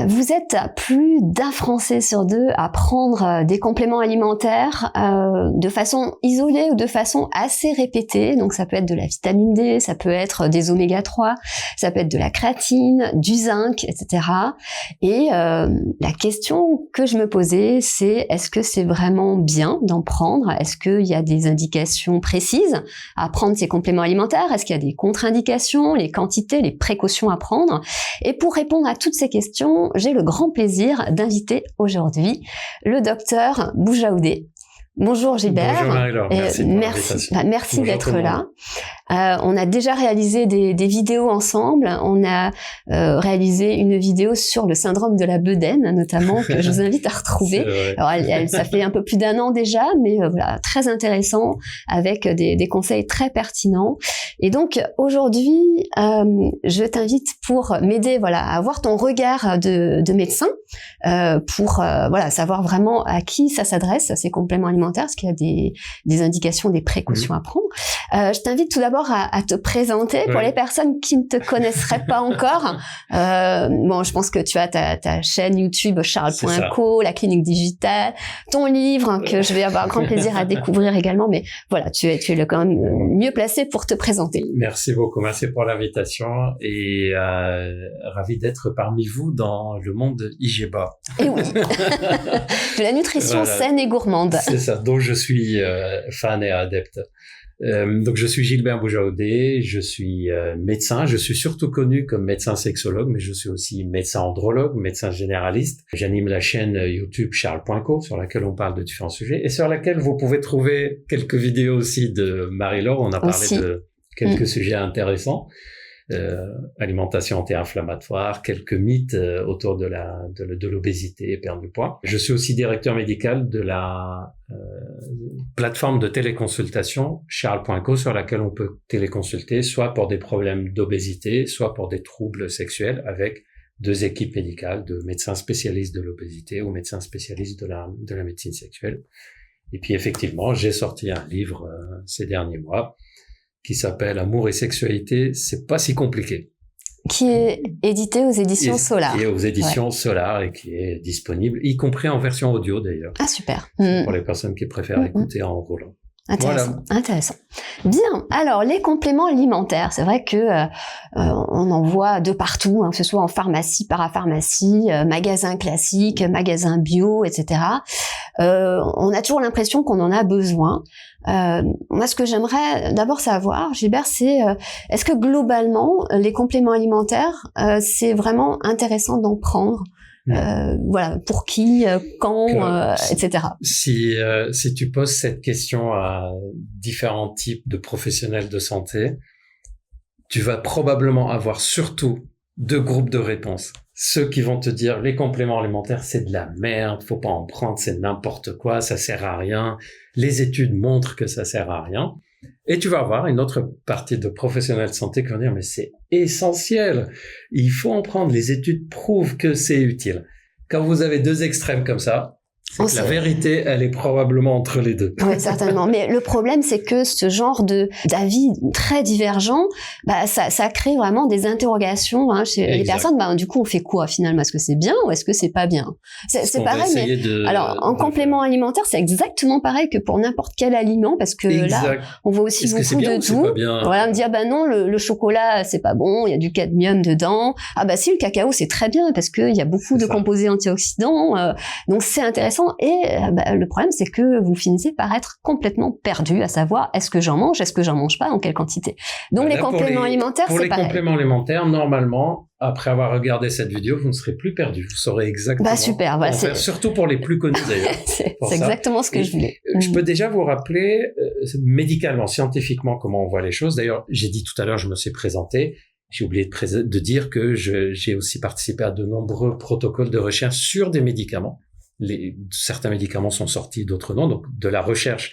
Vous êtes plus d'un Français sur deux à prendre des compléments alimentaires de façon isolée ou de façon assez répétée. Donc ça peut être de la vitamine D, ça peut être des oméga 3, ça peut être de la créatine, du zinc, etc. Et la question que je me posais, c'est est-ce que c'est vraiment bien d'en prendre? Est-ce qu'il y a des indications précises à prendre ces compléments alimentaires? Est-ce qu'il y a des contre-indications, les quantités, les précautions à prendre? Et pour répondre à toutes ces questions, j'ai le grand plaisir d'inviter aujourd'hui le docteur Boujaoudé. Bonjour Gilbert. Bonjour Marie-Laure, merci d'être là. On a déjà réalisé des vidéos ensemble. On a réalisé une vidéo sur le syndrome de la bedaine, notamment, que je vous invite à retrouver. Alors, ça fait un peu plus d'1 an déjà, mais voilà, très intéressant, avec des conseils très pertinents. Et donc, aujourd'hui, je t'invite pour m'aider, voilà, à avoir ton regard de médecin, pour voilà, savoir vraiment à qui ça s'adresse, ces compléments alimentaires, parce qu'il y a des indications, des précautions à prendre. Je t'invite tout d'abord à te présenter pour les personnes qui ne te connaisseraient pas encore. Bon, je pense que tu as ta chaîne YouTube Charles.co, la clinique digitale, ton livre que je vais avoir grand plaisir à découvrir également. Mais voilà, tu es quand même mieux placé pour te présenter. Merci beaucoup, merci pour l'invitation et ravi d'être parmi vous dans le monde IGBA. Et oui, de la nutrition saine et gourmande. C'est ça, dont je suis fan et adepte. Donc je suis Gilbert Boujaoudé, je suis médecin, je suis surtout connu comme médecin sexologue, mais je suis aussi médecin andrologue, médecin généraliste. J'anime la chaîne YouTube Charles.co sur laquelle on parle de différents sujets et sur laquelle vous pouvez trouver quelques vidéos aussi de Marie-Laure. On a parlé de quelques sujets intéressants. Alimentation anti-inflammatoire, quelques mythes autour de l'obésité et perte du poids. Je suis aussi directeur médical de la plateforme de téléconsultation Charles.co sur laquelle on peut téléconsulter soit pour des problèmes d'obésité, soit pour des troubles sexuels avec 2 équipes médicales de médecins spécialistes de l'obésité ou médecins spécialistes de la médecine sexuelle. Et puis effectivement, j'ai sorti un livre ces derniers mois qui s'appelle Amour et sexualité, c'est pas si compliqué. Qui est édité aux éditions Solar. Qui est aux éditions Solar et qui est disponible, y compris en version audio d'ailleurs. Ah super. Pour les personnes qui préfèrent écouter en roulant. Intéressant. Bien. Alors, les compléments alimentaires, c'est vrai que on en voit de partout, hein, que ce soit en pharmacie, parapharmacie, magasin classique, magasin bio, etc. On a toujours l'impression qu'on en a besoin. Moi, ce que j'aimerais d'abord savoir, Gilbert, c'est est-ce que globalement, les compléments alimentaires, c'est vraiment intéressant d'en prendre? Voilà, pour qui, quand, etc. Si tu poses cette question à différents types de professionnels de santé, tu vas probablement avoir surtout 2 groupes de réponses. Ceux qui vont te dire les compléments alimentaires c'est de la merde, faut pas en prendre, c'est n'importe quoi, ça sert à rien. Les études montrent que ça sert à rien. Et tu vas avoir une autre partie de professionnels de santé qui vont dire mais c'est essentiel, il faut en prendre, les études prouvent que c'est utile. Quand vous avez 2 extrêmes comme ça, c'est que la vérité, elle est probablement entre les 2. Oui, certainement. Mais le problème, c'est que ce genre d'avis très divergents, ça crée vraiment des interrogations chez les personnes. Du coup, on fait quoi finalement? Est-ce que c'est bien ou est-ce que c'est pas bien? C'est pareil, mais alors en complément alimentaire, c'est exactement pareil que pour n'importe quel aliment, parce que là, on voit aussi beaucoup de tout. Voilà, me dire non, le chocolat, c'est pas bon, il y a du cadmium dedans. Ah si, le cacao, c'est très bien parce qu'il y a beaucoup de composés antioxydants. Donc c'est intéressant. Et le problème, c'est que vous finissez par être complètement perdu, à savoir est-ce que j'en mange, est-ce que j'en mange pas, en quelle quantité. Donc les compléments alimentaires, c'est pareil. Pour les compléments alimentaires, normalement, après avoir regardé cette vidéo, vous ne serez plus perdu. Vous saurez exactement. Super. Surtout pour les plus connus d'ailleurs. c'est exactement ce que je voulais. Je peux déjà vous rappeler médicalement, scientifiquement, comment on voit les choses. D'ailleurs, j'ai dit tout à l'heure, je me suis présenté. J'ai oublié de dire que j'ai aussi participé à de nombreux protocoles de recherche sur des médicaments. Certains médicaments sont sortis, d'autres non, donc de la recherche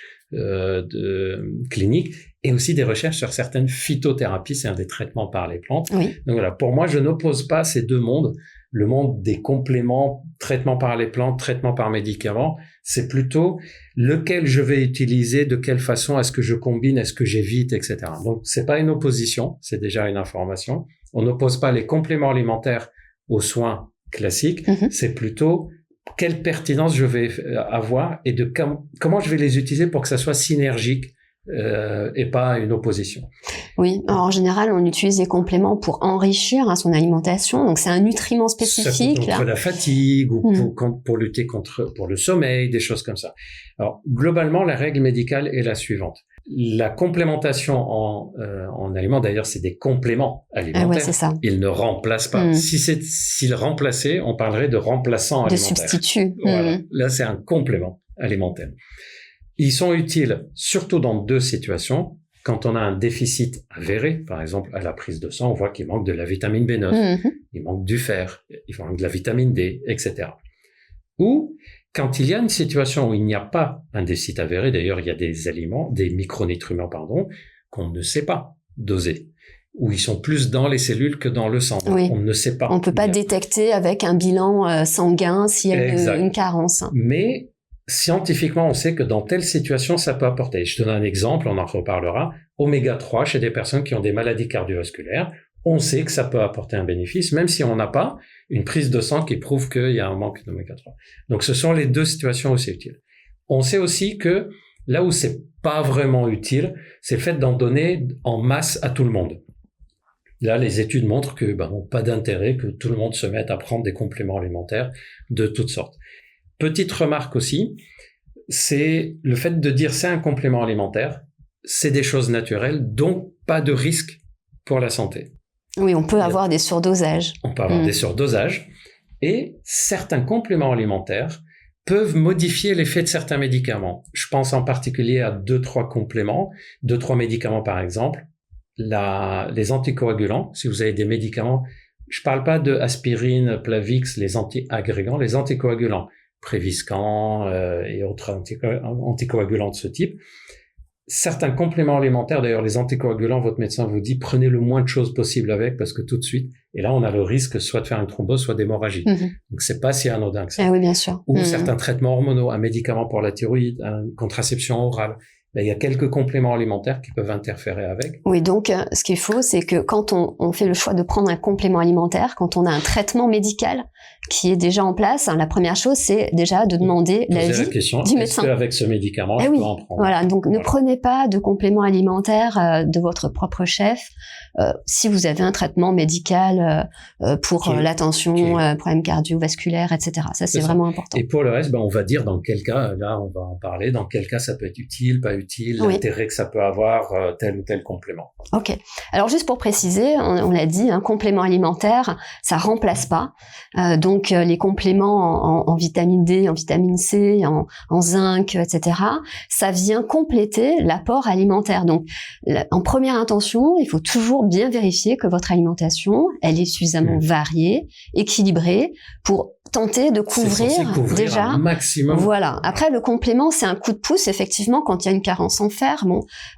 clinique et aussi des recherches sur certaines phytothérapies, c'est un des traitements par les plantes. Oui. Donc voilà, pour moi, je n'oppose pas ces 2 mondes. Le monde des compléments, traitement par les plantes, traitement par médicaments, c'est plutôt lequel je vais utiliser, de quelle façon, est-ce que je combine, est-ce que j'évite, etc. Donc c'est pas une opposition, c'est déjà une information. On n'oppose pas les compléments alimentaires aux soins classique, c'est plutôt quelle pertinence je vais avoir et de comment je vais les utiliser pour que ça soit synergique et pas une opposition. Oui, alors en général, on utilise les compléments pour enrichir son alimentation. Donc, c'est un nutriment spécifique. Contre la fatigue ou pour lutter pour le sommeil, des choses comme ça. Alors, globalement, la règle médicale est la suivante. La complémentation en aliments, d'ailleurs, c'est des compléments alimentaires. Ouais, c'est ça. Ils ne remplacent pas. S'ils remplaçaient, on parlerait de remplaçants alimentaires. De substituts. Voilà. Là, c'est un complément alimentaire. Ils sont utiles surtout dans 2 situations. Quand on a un déficit avéré, par exemple, à la prise de sang, on voit qu'il manque de la vitamine B9, il manque du fer, il manque de la vitamine D, etc. Ou quand il y a une situation où il n'y a pas un déficit avéré, d'ailleurs, il y a des aliments, des micronutriments, qu'on ne sait pas doser, où ils sont plus dans les cellules que dans le sang. Oui. On ne sait pas. On ne peut pas détecter avec un bilan sanguin s'il y a une carence. Mais scientifiquement, on sait que dans telle situation, ça peut apporter. Je te donne un exemple, on en reparlera. Oméga 3 chez des personnes qui ont des maladies cardiovasculaires, on sait que ça peut apporter un bénéfice, même si on n'a pas une prise de sang qui prouve qu'il y a un manque d'oméga 3. Donc, ce sont les 2 situations où c'est utile. On sait aussi que là où c'est pas vraiment utile, c'est le fait d'en donner en masse à tout le monde. Là, les études montrent que n'ont pas d'intérêt que tout le monde se mette à prendre des compléments alimentaires de toutes sortes. Petite remarque aussi, c'est le fait de dire c'est un complément alimentaire, c'est des choses naturelles, donc pas de risque pour la santé. Oui, on peut avoir des surdosages. On peut avoir des surdosages et certains compléments alimentaires peuvent modifier l'effet de certains médicaments. Je pense en particulier à 2-3 compléments, 2-3 médicaments par exemple, les anticoagulants, si vous avez des médicaments, je parle pas de aspirine, Plavix, les antiagrégants, les anticoagulants. Préviscan et autres anticoagulants de ce type. Certains compléments alimentaires, d'ailleurs les anticoagulants, votre médecin vous dit prenez le moins de choses possible avec parce que tout de suite, et là on a le risque soit de faire une thrombose, soit d'hémorragie. Donc c'est pas si anodin que ça. Ah oui, bien sûr. Ou certains traitements hormonaux, un médicament pour la thyroïde, une contraception orale. Ben, il y a quelques compléments alimentaires qui peuvent interférer avec. Oui, donc ce qu'il faut, c'est que quand on fait le choix de prendre un complément alimentaire, quand on a un traitement médical qui est déjà en place, la première chose, c'est déjà de demander l'avis du médecin. Est-ce qu'avec ce médicament, je peux en prendre? Voilà, donc ne prenez pas de complément alimentaire de votre propre chef si vous avez un traitement médical pour la tension, problèmes cardiovasculaires, etc. Ça, c'est vraiment important. Et pour le reste, on va dire dans quel cas, là, on va en parler, dans quel cas ça peut être utile, pas utile, l'intérêt que ça peut avoir, tel ou tel complément. Ok. Alors, juste pour préciser, on l'a dit, un complément alimentaire, ça remplace pas. Donc, les compléments en vitamine D, en vitamine C, en zinc, etc., ça vient compléter l'apport alimentaire. Donc, en première intention, il faut toujours bien vérifier que votre alimentation, elle est suffisamment variée, équilibrée, pour tenter de couvrir déjà un maximum. Voilà. Après, le complément, c'est un coup de pouce, effectivement, quand il y a une carence en fer,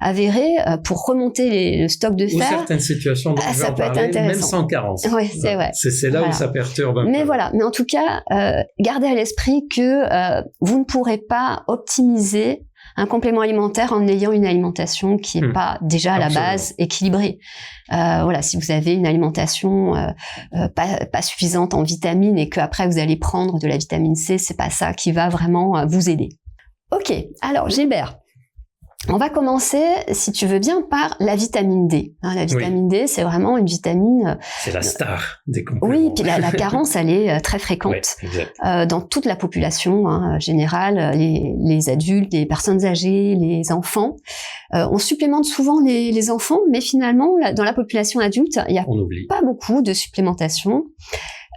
avéré, pour remonter le stock de fer. Ou certaines situations dont je vais en parler, même sans carence. Oui, c'est vrai. C'est là où ça perturbe un peu. Mais voilà. Mais en tout cas, gardez à l'esprit que vous ne pourrez pas optimiser un complément alimentaire en ayant une alimentation qui est pas déjà à la base équilibrée. Voilà, si vous avez une alimentation pas suffisante en vitamines et qu'après vous allez prendre de la vitamine C, c'est pas ça qui va vraiment vous aider. Ok, alors Gilbert, on va commencer, si tu veux bien, par la vitamine D. La vitamine D, c'est vraiment une vitamine... c'est la star des compléments. Oui, puis la carence, elle est très fréquente dans toute la population générale, les adultes, les personnes âgées, les enfants. On supplémente souvent les enfants, mais finalement, dans la population adulte, il n'y a pas beaucoup de supplémentation.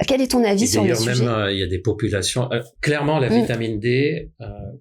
Quel est ton avis sur le sujet? D'ailleurs, même, il y a des populations... clairement, la vitamine D,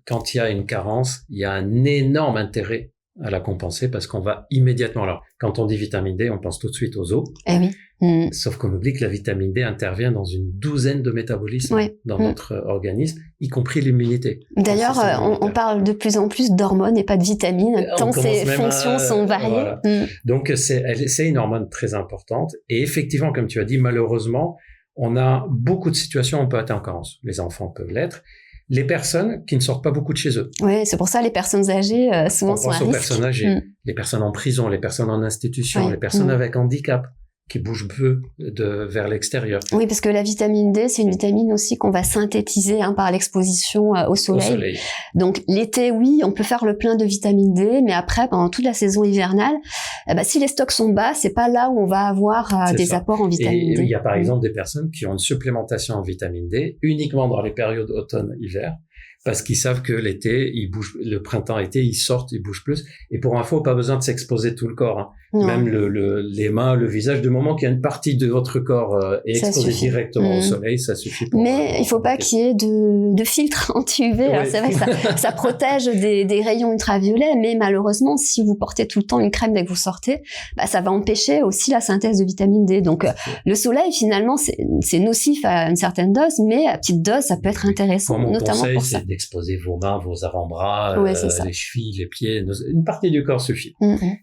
quand il y a une carence, il y a un énorme intérêt à la compenser parce qu'on va immédiatement... Alors, quand on dit vitamine D, on pense tout de suite aux os. Eh oui. Sauf qu'on oublie que la vitamine D intervient dans une douzaine de métabolismes dans notre organisme, y compris l'immunité. D'ailleurs, on parle de plus en plus d'hormones et pas de vitamines, tant ces fonctions sont variées. Voilà. Donc, c'est une hormone très importante. Et effectivement, comme tu as dit, malheureusement... on a beaucoup de situations où on peut être en carence. Les enfants peuvent l'être. Les personnes qui ne sortent pas beaucoup de chez eux. Oui, c'est pour ça les personnes âgées souvent sont à risque. On pense aux personnes âgées, les personnes en prison, les personnes en institution, les personnes avec handicap qui bougent peu vers l'extérieur. Oui, parce que la vitamine D, c'est une vitamine aussi qu'on va synthétiser par l'exposition au soleil. Donc l'été, oui, on peut faire le plein de vitamine D, mais après, pendant toute la saison hivernale, si les stocks sont bas, c'est pas là où on va avoir des apports en vitamine D. Et il y a par exemple des personnes qui ont une supplémentation en vitamine D uniquement dans les périodes automne-hiver, parce qu'ils savent que l'été, ils bougent, le printemps-été, ils sortent, ils bougent plus. Et pour info, pas besoin de s'exposer tout le corps. Même les mains, le visage, du moment qu'il y a une partie de votre corps est exposée directement au soleil, ça suffit. Mais il faut pas qu'il y ait de filtre anti-UV. Alors c'est vrai que ça protège des rayons ultraviolets, mais malheureusement, si vous portez tout le temps une crème dès que vous sortez, ça va empêcher aussi la synthèse de vitamine D. Donc le soleil, finalement, c'est nocif à une certaine dose, mais à petite dose, ça peut être intéressant, notamment pour ça. D'exposer vos mains, vos avant-bras, les chevilles, les pieds, une partie du corps suffit.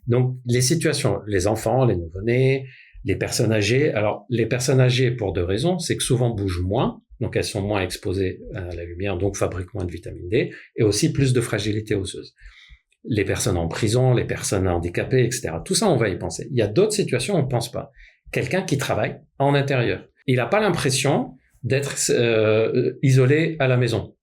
Donc, les situations, les enfants, les nouveau-nés, les personnes âgées. Alors, les personnes âgées, pour deux raisons, c'est que souvent bougent moins, donc elles sont moins exposées à la lumière, donc fabriquent moins de vitamine D, et aussi plus de fragilité osseuse. Les personnes en prison, les personnes handicapées, etc. Tout ça, on va y penser. Il y a d'autres situations, on ne pense pas. Quelqu'un qui travaille en intérieur, il n'a pas l'impression d'être isolé à la maison.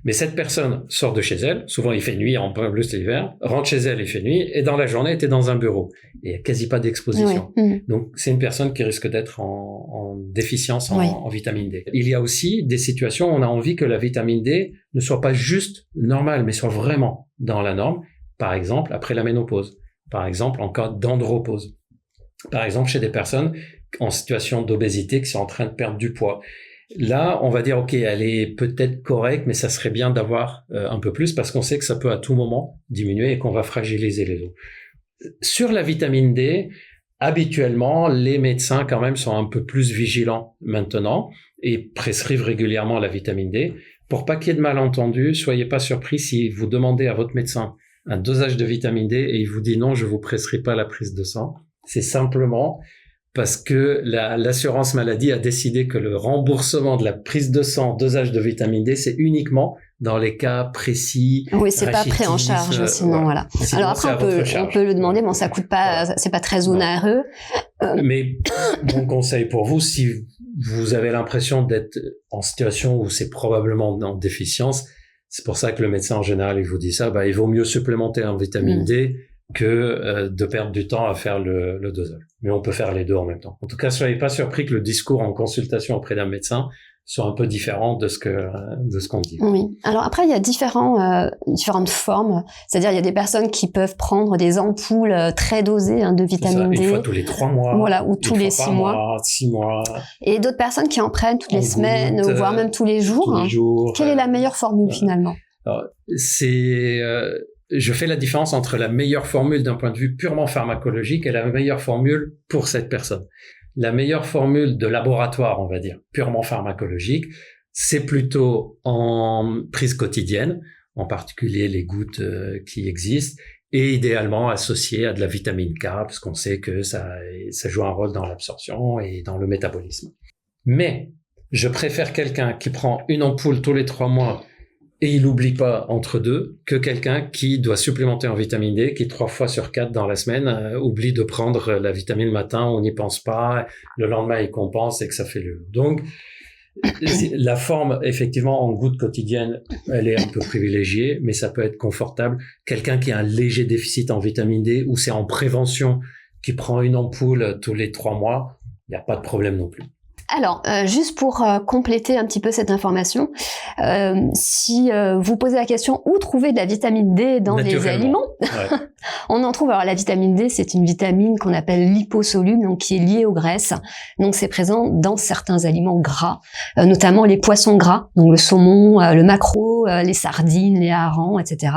Mais cette personne sort de chez elle, souvent il fait nuit en plus l'hiver, rentre chez elle, il fait nuit, et dans la journée, elle était dans un bureau. Et il n'y a quasi pas d'exposition. Donc c'est une personne qui risque d'être en déficience en vitamine D. Il y a aussi des situations où on a envie que la vitamine D ne soit pas juste normale, mais soit vraiment dans la norme. Par exemple, après la ménopause. Par exemple, en cas d'andropause. Par exemple, chez des personnes en situation d'obésité qui sont en train de perdre du poids. Là, on va dire, OK, elle est peut-être correcte, mais ça serait bien d'avoir un peu plus parce qu'on sait que ça peut à tout moment diminuer et qu'on va fragiliser les os. Sur la vitamine D, habituellement, les médecins quand même sont un peu plus vigilants maintenant et prescrivent régulièrement la vitamine D. Pour pas qu'il y ait de malentendus, soyez pas surpris si vous demandez à votre médecin un dosage de vitamine D et il vous dit non, je vous prescris pas la prise de sang. C'est simplement parce que l'assurance maladie a décidé que le remboursement de la prise de sang, dosage de vitamine D, c'est uniquement dans les cas précis. Oui, c'est pas pris en charge, sinon voilà. Sinon, alors après, on peut le demander, bon, ça coûte pas, c'est pas très onéreux. Mais mon conseil pour vous, si vous avez l'impression d'être en situation où c'est probablement en déficience, c'est pour ça que le médecin en général, il vous dit ça, il vaut mieux supplémenter en vitamine D que de perdre du temps à faire le dosage. Mais on peut faire les deux en même temps. En tout cas, soyez pas surpris que le discours en consultation auprès d'un médecin soit un peu différent de ce qu'on dit. Oui. Alors après, il y a différentes formes. C'est-à-dire, il y a des personnes qui peuvent prendre des ampoules très dosées de vitamine D. Une fois tous les 3 mois. Voilà, ou tous les 6 mois. 6 mois. Et d'autres personnes qui en prennent toutes les semaines, voire même tous les jours. Tous les jours. Quelle est la meilleure formule finalement? Alors, je fais la différence entre la meilleure formule d'un point de vue purement pharmacologique et la meilleure formule pour cette personne. La meilleure formule de laboratoire, on va dire, purement pharmacologique, c'est plutôt en prise quotidienne, en particulier les gouttes qui existent, et idéalement associées à de la vitamine K, parce qu'on sait que ça joue un rôle dans l'absorption et dans le métabolisme. Mais je préfère quelqu'un qui prend une ampoule tous les 3 mois et il n'oublie pas entre deux que quelqu'un qui doit supplémenter en vitamine D, qui 3 fois sur 4 dans la semaine oublie de prendre la vitamine le matin, on n'y pense pas, le lendemain il compense et que ça fait le... Donc, la forme, effectivement, en gouttes quotidiennes, elle est un peu privilégiée, mais ça peut être confortable. Quelqu'un qui a un léger déficit en vitamine D ou c'est en prévention, qui prend une ampoule tous les 3 mois, il n'y a pas de problème non plus. Alors, juste pour compléter un petit peu cette information, si vous posez la question où trouver de la vitamine D dans les aliments, on en trouve. Alors la vitamine D, c'est une vitamine qu'on appelle liposoluble, donc qui est liée aux graisses. Donc c'est présent dans certains aliments gras, notamment les poissons gras, donc le saumon, le maquereau, les sardines, les harengs, etc.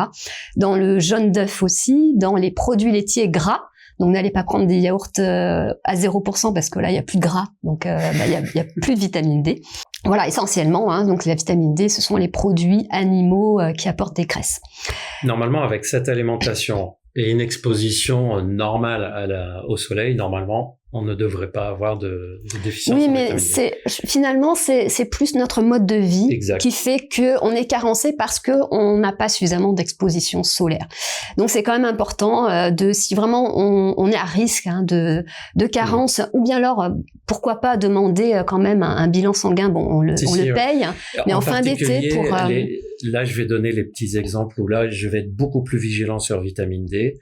Dans le jaune d'œuf aussi, dans les produits laitiers gras. Donc n'allez pas prendre des yaourts à 0% parce que là il y a plus de gras, donc il y a plus de vitamine D. Voilà, essentiellement, donc la vitamine D, ce sont les produits animaux qui apportent des graisses. Normalement, avec cette alimentation et une exposition normale au soleil, normalement, on ne devrait pas avoir de déficience. Oui, mais finalement, c'est plus notre mode de vie qui fait qu'on est carencé parce qu'on n'a pas suffisamment d'exposition solaire. Donc, c'est quand même important si vraiment on est à risque de carence, ou bien alors, pourquoi pas demander quand même un bilan sanguin. Bon, on le paye, mais en fin d'été pour... Là, je vais donner les petits exemples où là, je vais être beaucoup plus vigilant sur vitamine D.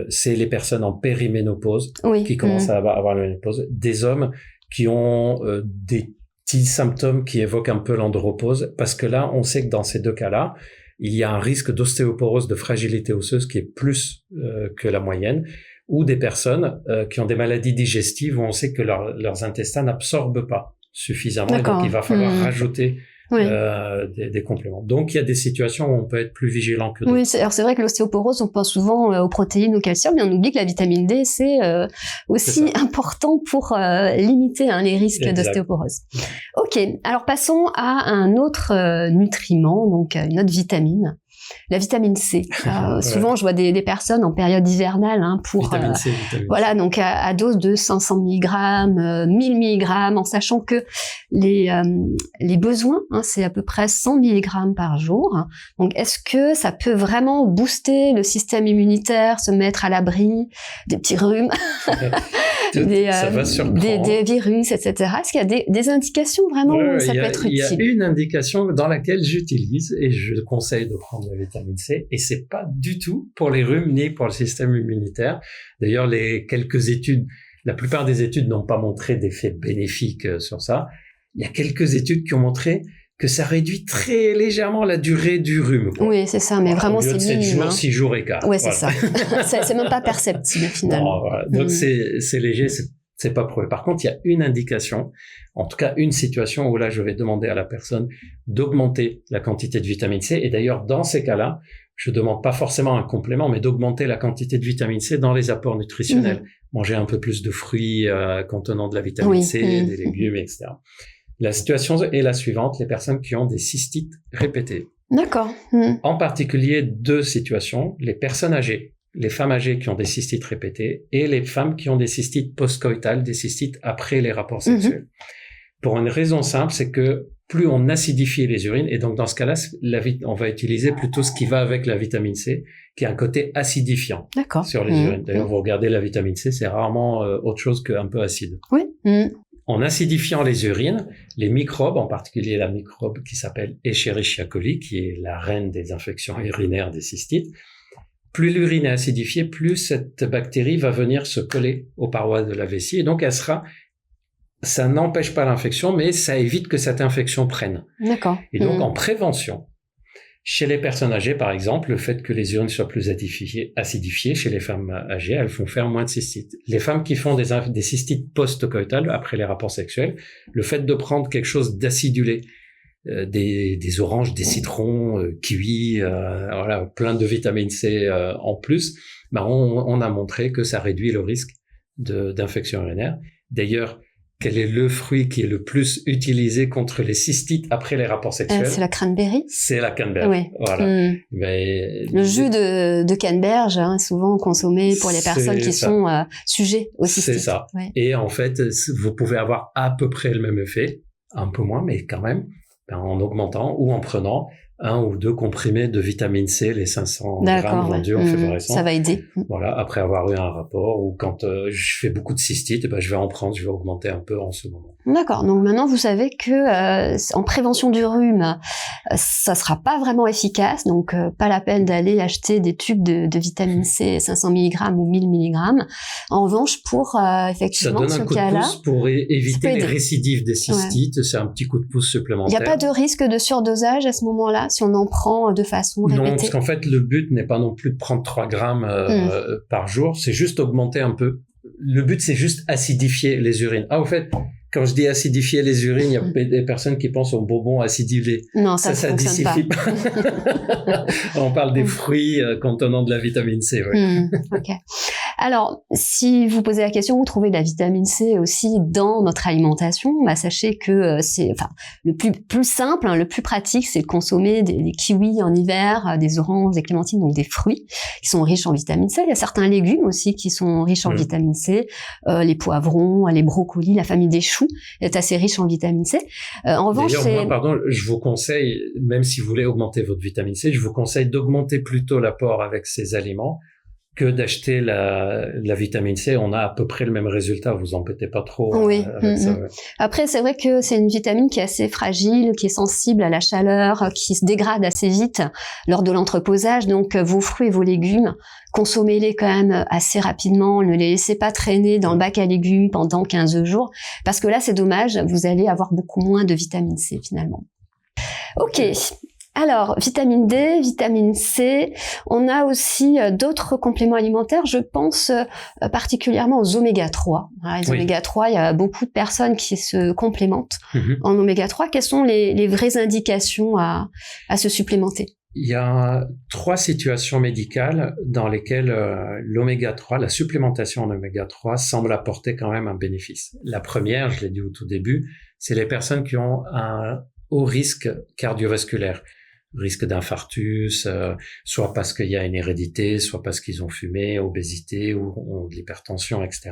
C'est les personnes en périménopause qui commencent à avoir la ménopause, des hommes qui ont des petits symptômes qui évoquent un peu l'andropause, parce que là, on sait que dans ces deux cas-là, il y a un risque d'ostéoporose, de fragilité osseuse qui est plus que la moyenne, ou des personnes qui ont des maladies digestives où on sait que leurs intestins n'absorbent pas suffisamment, et donc il va falloir rajouter des compléments. Donc, il y a des situations où on peut être plus vigilant que d'autres. Oui, alors c'est vrai que l'ostéoporose, on pense souvent aux protéines, au calcium, mais on oublie que la vitamine D, c'est aussi important pour limiter les risques d'ostéoporose. Ok, alors passons à un autre nutriment, donc une autre vitamine. La vitamine C. Souvent, je vois des personnes en période hivernale pour vitamine C, voilà, donc à dose de 500 mg, 1000 mg, en sachant que les besoins, c'est à peu près 100 mg par jour. Donc, est-ce que ça peut vraiment booster le système immunitaire, se mettre à l'abri des petits rhumes, des virus, etc. Est-ce qu'il y a des indications vraiment où ça peut être utile? Il y a une indication dans laquelle j'utilise et je conseille de prendre la vitamine C, et c'est pas du tout pour les rhumes ni pour le système immunitaire. D'ailleurs, la plupart des études n'ont pas montré d'effets bénéfiques sur ça. Il y a quelques études qui ont montré que ça réduit très légèrement la durée du rhume. Oui, c'est ça, mais vraiment c'est minime. 7 jours, 6 jours et quart. Oui, c'est ça. C'est même pas perceptible finalement. Non, donc c'est léger, c'est pas prouvé. Par contre, il y a une indication, en tout cas une situation où là je vais demander à la personne d'augmenter la quantité de vitamine C. Et d'ailleurs, dans ces cas-là, je demande pas forcément un complément, mais d'augmenter la quantité de vitamine C dans les apports nutritionnels. Manger un peu plus de fruits contenant de la vitamine C, des légumes, etc. La situation est la suivante, les personnes qui ont des cystites répétées. D'accord. En particulier, deux situations, les personnes âgées, les femmes âgées qui ont des cystites répétées et les femmes qui ont des cystites post-coïtales, des cystites après les rapports sexuels. Pour une raison simple, c'est que plus on acidifie les urines, et donc dans ce cas-là, on va utiliser plutôt ce qui va avec la vitamine C, qui a un côté acidifiant sur les urines. D'ailleurs, vous regardez la vitamine C, c'est rarement autre chose qu'un peu acide. Oui. En acidifiant les urines, les microbes, en particulier la microbe qui s'appelle Escherichia coli, qui est la reine des infections urinaires des cystites, plus l'urine est acidifiée, plus cette bactérie va venir se coller aux parois de la vessie, et donc ça n'empêche pas l'infection, mais ça évite que cette infection prenne. D'accord. Et donc, en prévention, chez les personnes âgées, par exemple, le fait que les urines soient plus acidifiées, chez les femmes âgées, elles font faire moins de cystites. Les femmes qui font des cystites post-coïtales, après les rapports sexuels, le fait de prendre quelque chose d'acidulé, des oranges, des citrons, kiwis, voilà, plein de vitamine C en plus, on a montré que ça réduit le risque d'infection urinaire. D'ailleurs, quel est le fruit qui est le plus utilisé contre les cystites après les rapports sexuels? C'est la cranberry. C'est la canneberge. Oui. Voilà. Le jus de canneberge est souvent consommé pour les personnes qui sont sujets aux cystites. C'est ça. Ouais. Et en fait, vous pouvez avoir à peu près le même effet, un peu moins, mais quand même, en augmentant ou en prenant 1 ou 2 comprimés de vitamine C, les 500 grammes vendus en février. Ça va aider. Voilà, après avoir eu un rapport, ou quand je fais beaucoup de cystites, je vais en prendre, je vais augmenter un peu en ce moment. D'accord, donc maintenant vous savez que en prévention du rhume, ça sera pas vraiment efficace, donc pas la peine d'aller acheter des tubes de vitamine C 500 mg ou 1000 mg. En revanche, pour effectivement ce cas-là... Ça donne un coup de pouce pour éviter les récidives des cystites, c'est un petit coup de pouce supplémentaire. Il n'y a pas de risque de surdosage à ce moment-là, si on en prend de façon répétée? Non, parce qu'en fait, le but n'est pas non plus de prendre 3 grammes par jour, c'est juste augmenter un peu. Le but, c'est juste acidifier les urines. Au fait, quand je dis acidifier les urines, il y a des personnes qui pensent aux bonbons acidulés. Non, ça dissifie pas. On parle des fruits contenant de la vitamine C. Ok. Alors, si vous posez la question, vous trouvez de la vitamine C aussi dans notre alimentation, bah, sachez que le plus simple, le plus pratique, c'est de consommer des kiwis en hiver, des oranges, des clémentines, donc des fruits qui sont riches en vitamine C. Il y a certains légumes aussi qui sont riches en vitamine C, les poivrons, les brocolis, la famille des choux est assez riche en vitamine C. En revanche, je vous conseille, même si vous voulez augmenter votre vitamine C, je vous conseille d'augmenter plutôt l'apport avec ces aliments que d'acheter la vitamine C. On a à peu près le même résultat, vous embêtez pas trop avec ça. Ouais. Après, c'est vrai que c'est une vitamine qui est assez fragile, qui est sensible à la chaleur, qui se dégrade assez vite lors de l'entreposage. Donc, vos fruits et vos légumes, consommez-les quand même assez rapidement. Ne les laissez pas traîner dans le bac à légumes pendant 15 jours. Parce que là, c'est dommage, vous allez avoir beaucoup moins de vitamine C finalement. Ok. Alors, vitamine D, vitamine C, on a aussi d'autres compléments alimentaires, je pense particulièrement aux oméga 3. Voilà, les oméga 3, il y a beaucoup de personnes qui se complémentent en oméga 3. Quelles sont les vraies indications à se supplémenter? Il y a 3 situations médicales dans lesquelles l'oméga 3, la supplémentation en oméga 3 semble apporter quand même un bénéfice. La première, je l'ai dit au tout début, c'est les personnes qui ont un haut risque cardiovasculaire. Risque d'infarctus, soit parce qu'il y a une hérédité, soit parce qu'ils ont fumé, obésité ou ont de l'hypertension, etc.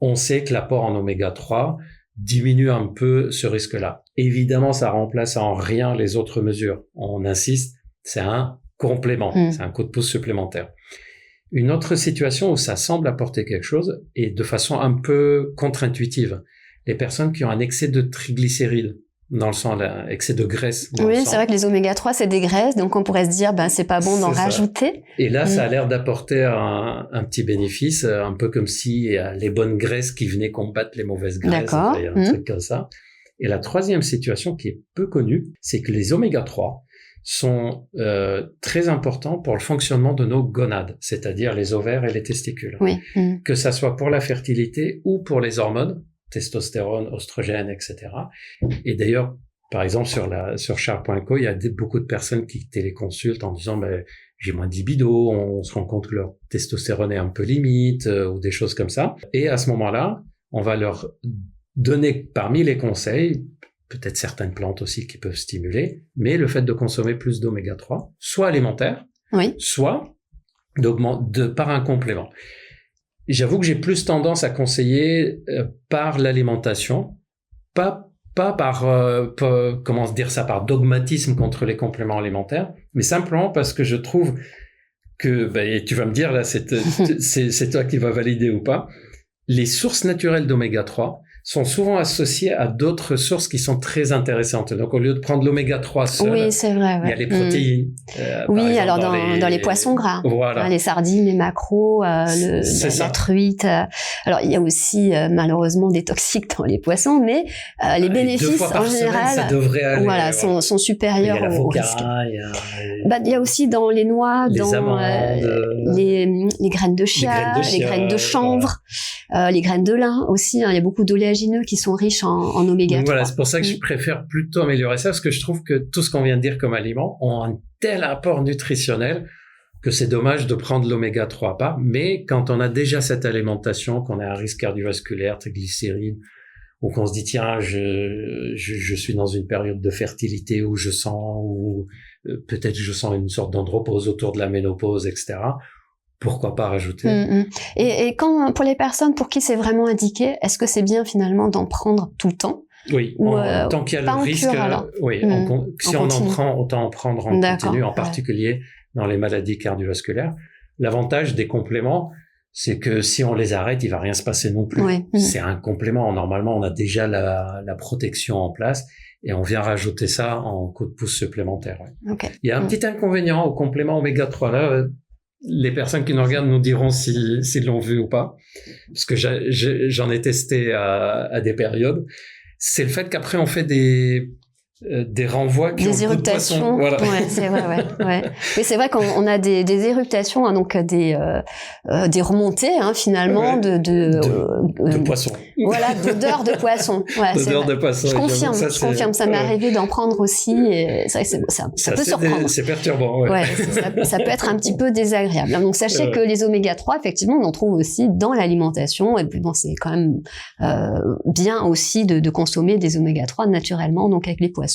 On sait que l'apport en oméga 3 diminue un peu ce risque-là. Évidemment, ça remplace en rien les autres mesures. On insiste, c'est un complément, c'est un coup de pouce supplémentaire. Une autre situation où ça semble apporter quelque chose, et de façon un peu contre-intuitive, les personnes qui ont un excès de triglycérides dans le sang, excès de graisse dans le sang. C'est vrai que les oméga 3, c'est des graisses, donc on pourrait se dire, c'est pas bon d'en rajouter. Et là, ça a l'air d'apporter un petit bénéfice, un peu comme si les bonnes graisses qui venaient combattre les mauvaises graisses. D'accord. Il y a un truc comme ça. Et la troisième situation qui est peu connue, c'est que les oméga 3 sont très importants pour le fonctionnement de nos gonades, c'est-à-dire les ovaires et les testicules. Oui. Que ça soit pour la fertilité ou pour les hormones, testostérone, oestrogène, etc. Et d'ailleurs, par exemple, sur Charles.co, il y a beaucoup de personnes qui téléconsultent en disant j'ai moins de libido, on se rend compte que leur testostérone est un peu limite, ou des choses comme ça. Et à ce moment-là, on va leur donner parmi les conseils, peut-être certaines plantes aussi qui peuvent stimuler, mais le fait de consommer plus d'oméga 3, soit alimentaire, soit par un complément. J'avoue que j'ai plus tendance à conseiller par l'alimentation, pas par comment dire ça, par dogmatisme contre les compléments alimentaires, mais simplement parce que je trouve que, et tu vas me dire là, c'est toi qui vas valider ou pas, les sources naturelles d'oméga 3 sont souvent associées à d'autres sources qui sont très intéressantes. Donc, au lieu de prendre l'oméga 3 seul, c'est vrai, il y a les protéines. Oui, alors dans les poissons gras. Voilà. Les sardines, les maquereaux, la truite. Alors, il y a aussi, malheureusement, des toxiques dans les poissons, mais les bénéfices, en général, ça devrait aller, sont supérieurs au risque. Il y a aussi dans les noix, les dans amandes, les graines de chia, les graines de chanvre, les graines de lin aussi. Il y a beaucoup d'oléagineux qui sont riches en oméga 3. Donc voilà, c'est pour ça que je préfère plutôt améliorer ça, parce que je trouve que tout ce qu'on vient de dire comme aliments ont un tel apport nutritionnel que c'est dommage de prendre l'oméga 3 à part. Mais quand on a déjà cette alimentation, qu'on a un risque cardiovasculaire, triglycérides, ou qu'on se dit tiens, je suis dans une période de fertilité où je sens, ou peut-être je sens une sorte d'andropause autour de la ménopause, etc. Pourquoi pas rajouter? Et quand, pour les personnes pour qui c'est vraiment indiqué, est-ce que c'est bien finalement d'en prendre tout le temps? Oui, tant qu'il y a le risque. Si on en prend, autant en prendre en continu, en particulier dans les maladies cardiovasculaires. L'avantage des compléments, c'est que si on les arrête, il va rien se passer non plus. C'est un complément. Normalement, on a déjà la protection en place et on vient rajouter ça en coup de pouce supplémentaire. Il y a un petit inconvénient au complément oméga 3 là. Les personnes qui nous regardent nous diront s'ils l'ont vu ou pas, parce que j'en ai testé à des périodes. C'est le fait qu'après on fait des des renvois qui des ont le goût de poisson. Voilà. Ouais, c'est vrai, ouais. Mais c'est vrai qu'on a des éruptations, hein, donc des remontées, hein, finalement, de poisson. Voilà, d'odeur de poisson. Ouais, d'odeur de poisson. Je confirme. Ça m'est arrivé d'en prendre aussi, et c'est vrai que ça peut surprendre. C'est perturbant, ouais. Ça peut être un petit peu désagréable. Donc, sachez que les oméga 3, effectivement, on en trouve aussi dans l'alimentation, et puis bon, c'est quand même bien aussi de consommer des oméga 3 naturellement, donc avec les poissons.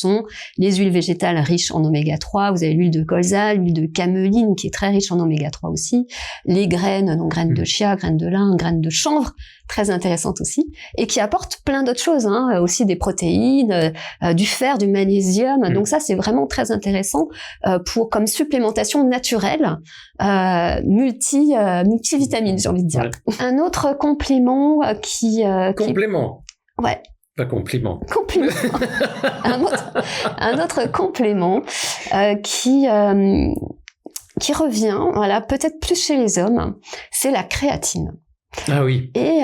Les huiles végétales riches en oméga 3, vous avez l'huile de colza, l'huile de cameline qui est très riche en oméga 3 aussi, les graines, donc graines de chia, graines de lin, graines de chanvre, très intéressantes aussi, et qui apportent plein d'autres choses, hein, aussi des protéines, du fer, du magnésium. Donc ça, c'est vraiment très intéressant comme supplémentation naturelle, multivitamine, j'ai envie de dire. Ouais. Un autre complément Complément. Ouais. Pas compliment. Compliment. un autre complément qui revient, voilà, peut-être plus chez les hommes, c'est la créatine. Ah oui. Et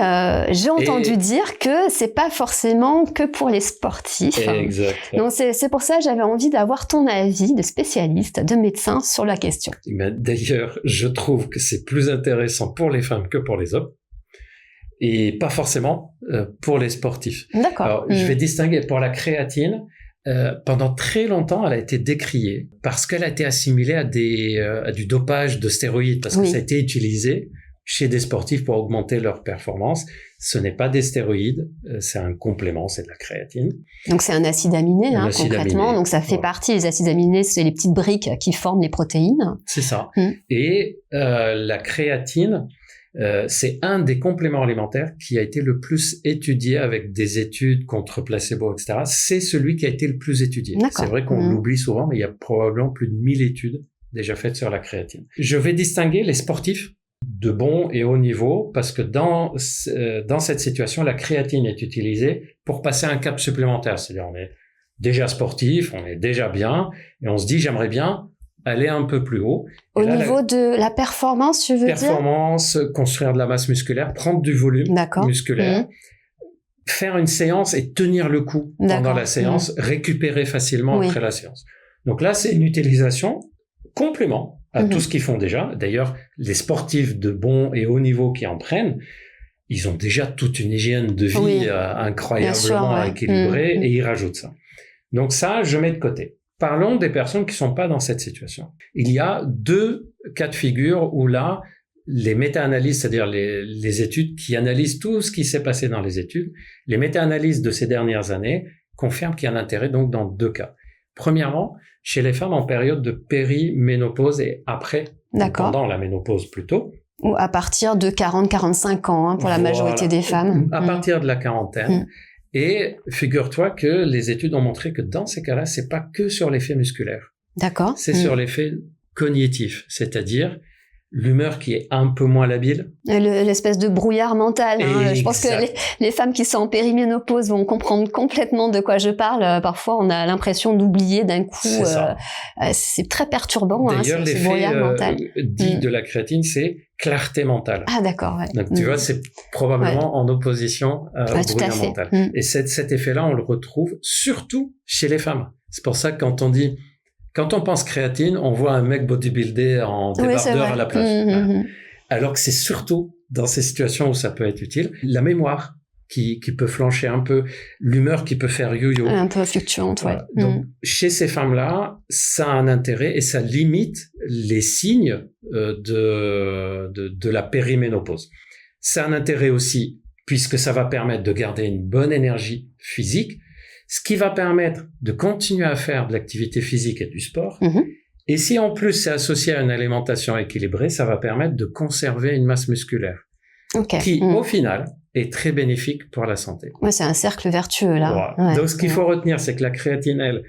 j'ai entendu dire que c'est pas forcément que pour les sportifs. Exact. Donc c'est pour ça que j'avais envie d'avoir ton avis de spécialiste, de médecin sur la question. D'ailleurs, je trouve que c'est plus intéressant pour les femmes que pour les hommes. Et pas forcément pour les sportifs. D'accord. Alors, je vais distinguer pour la créatine. Pendant très longtemps, elle a été décriée parce qu'elle a été assimilée à du dopage de stéroïdes, parce que ça a été utilisé chez des sportifs pour augmenter leur performance. Ce n'est pas des stéroïdes, c'est un complément, c'est de la créatine. Donc c'est un acide aminé, concrètement. Donc ça fait partie, les acides aminés, c'est les petites briques qui forment les protéines. C'est ça. Et la créatine, c'est un des compléments alimentaires qui a été le plus étudié avec des études contre placebo, etc. C'est celui qui a été le plus étudié. D'accord. C'est vrai qu'on l'oublie souvent, mais il y a probablement plus de 1000 études déjà faites sur la créatine. Je vais distinguer les sportifs de bon et haut niveau parce que dans cette situation, la créatine est utilisée pour passer un cap supplémentaire. C'est-à-dire, on est déjà sportif, on est déjà bien, et on se dit, j'aimerais bien aller un peu plus haut. Au niveau de la performance, tu veux dire ? Performance, construire de la masse musculaire, prendre du volume musculaire, faire une séance et tenir le coup pendant la séance, récupérer facilement après la séance. Donc là, c'est une utilisation complément à tout ce qu'ils font déjà. D'ailleurs, les sportifs de bon et haut niveau qui en prennent, ils ont déjà toute une hygiène de vie incroyablement équilibrée et ils rajoutent ça. Donc ça, je mets de côté. Parlons des personnes qui sont pas dans cette situation. Il y a 2 cas de figure où là, les méta-analyses, c'est-à-dire les études qui analysent tout ce qui s'est passé dans les études, les méta-analyses de ces dernières années confirment qu'il y a un intérêt donc dans 2 cas. Premièrement, chez les femmes en période de périménopause et après, pendant la ménopause plutôt. Ou à partir de 40-45 ans, pour la majorité des femmes. À partir de la quarantaine. Et figure-toi que les études ont montré que dans ces cas-là, c'est pas que sur l'effet musculaire. D'accord. C'est sur l'effet cognitif, c'est-à-dire l'humeur qui est un peu moins labile. L'espèce de brouillard mental. Je pense que les femmes qui sont en périménopause vont comprendre complètement de quoi je parle. Parfois, on a l'impression d'oublier d'un coup. C'est très perturbant. D'ailleurs, l'effet dit de la créatine, c'est clarté mentale. Ah, d'accord. Ouais. Donc, tu vois, c'est probablement en opposition au brouillard mental. Et cet effet-là, on le retrouve surtout chez les femmes. C'est pour ça que quand on pense créatine, on voit un mec bodybuildé en débardeur à la plage. Alors que c'est surtout dans ces situations où ça peut être utile, la mémoire qui peut flancher un peu, l'humeur qui peut faire yo-yo. Un peu fluctuante, Donc, chez ces femmes-là, ça a un intérêt et ça limite les signes de la périménopause. Ça a un intérêt aussi puisque ça va permettre de garder une bonne énergie physique, ce qui va permettre de continuer à faire de l'activité physique et du sport. Et si en plus c'est associé à une alimentation équilibrée, ça va permettre de conserver une masse musculaire qui, au final, est très bénéfique pour la santé. Ouais, c'est un cercle vertueux, là. Voilà. Donc, ce qu'il faut retenir, c'est que la créatine, elle,